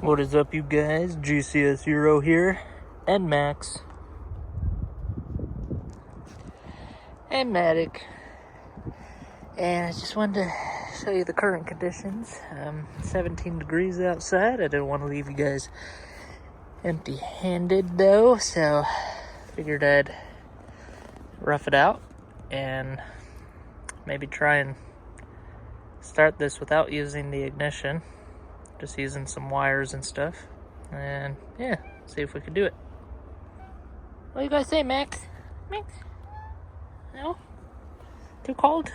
What is up, you guys? GCS Euro here, and Max, and Matic, and I just wanted to show you the current conditions. 17 degrees outside. I didn't want to leave you guys empty-handed though, so figured I'd rough it out and maybe try and start this without using the ignition. Just using some wires and stuff. And yeah, see if we can do it. What do you guys say, Max? Max? No? Too cold?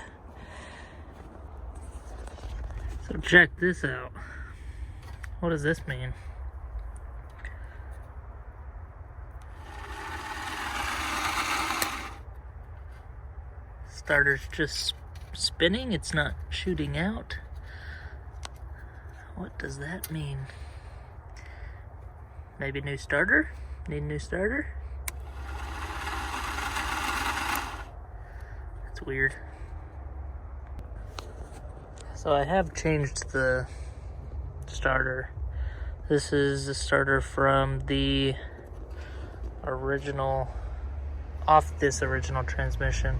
So check this out. What does this mean? Starter's just spinning, it's not shooting out. What does that mean? Maybe new starter? Need a new starter? That's weird. So I have changed the starter. This is the starter from the original, off this original transmission.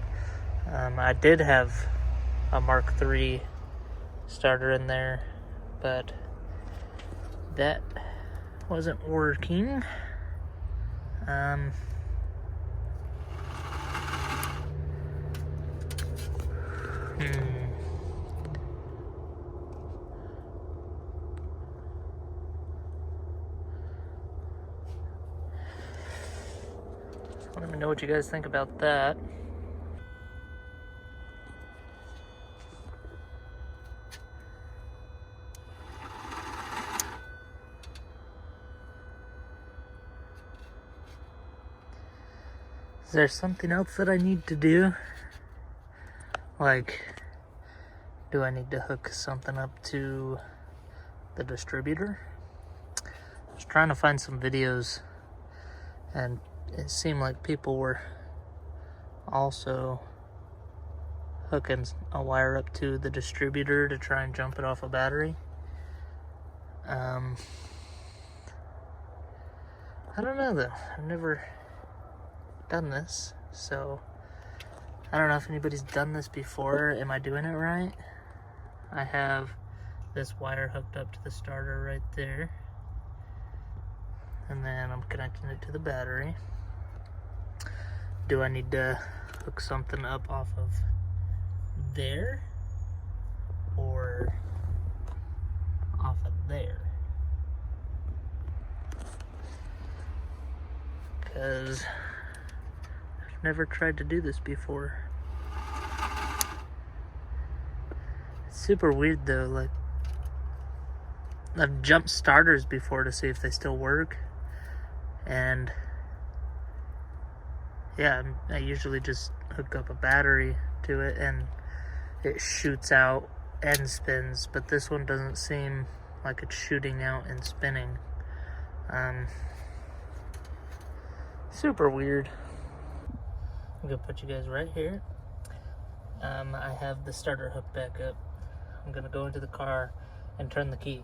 I did have a Mark III starter in there, but that wasn't working. Let me know what you guys think about that. Is there something else that I need to do? Like, do I need to hook something up to the distributor? I was trying to find some videos, and it seemed like people were also hooking a wire up to the distributor to try and jump it off a battery. I don't know though. I've never done this, so I don't know if anybody's done this before. Am I doing it right? I have this wire hooked up to the starter right there, and then I'm connecting it to the battery. Do I need to hook something up off of there or off of there? Because I've never tried to do this before. It's super weird though. Like, I've jumped starters before to see if they still work, and yeah, I usually just hook up a battery to it and it shoots out and spins, but this one doesn't seem like it's shooting out and spinning. Super weird. I'm gonna put you guys right here. I have the starter hooked back up. I'm gonna go into the car and turn the key.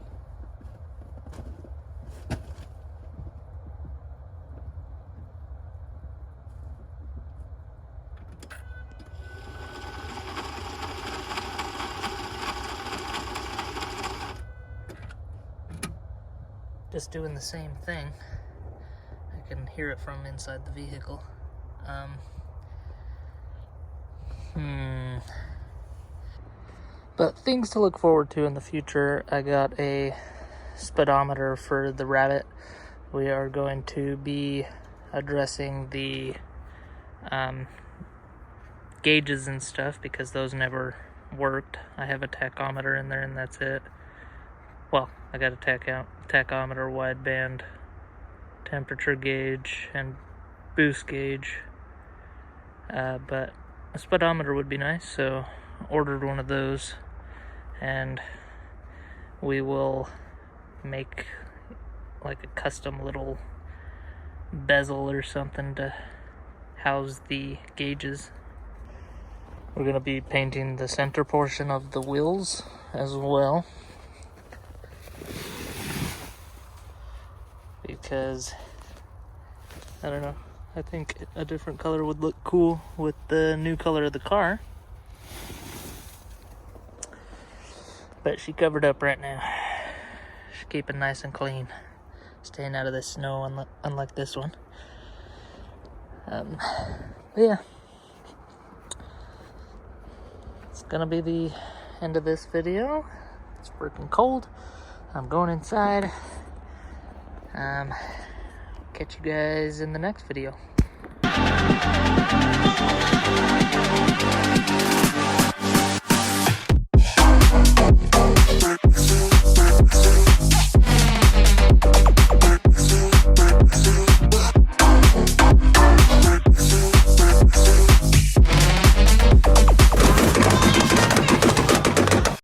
Just doing the same thing. I can hear it from inside the vehicle. But things to look forward to in the future. I got a speedometer for the Rabbit. We are going to be addressing the gauges and stuff because those never worked. I have a tachometer in there and that's it. Well, I got a tachometer, wideband, temperature gauge, and boost gauge. But a speedometer would be nice, so ordered one of those, and we will make like a custom little bezel or something to house the gauges. We're going to be painting the center portion of the wheels as well. because, I don't know, I think a different color would look cool with the new color of the car. But she covered up right now. She's keeping nice and clean, staying out of the snow, unlike this one. But yeah, it's gonna be the end of this video. It's freaking cold. I'm going inside. Catch you guys in the next video.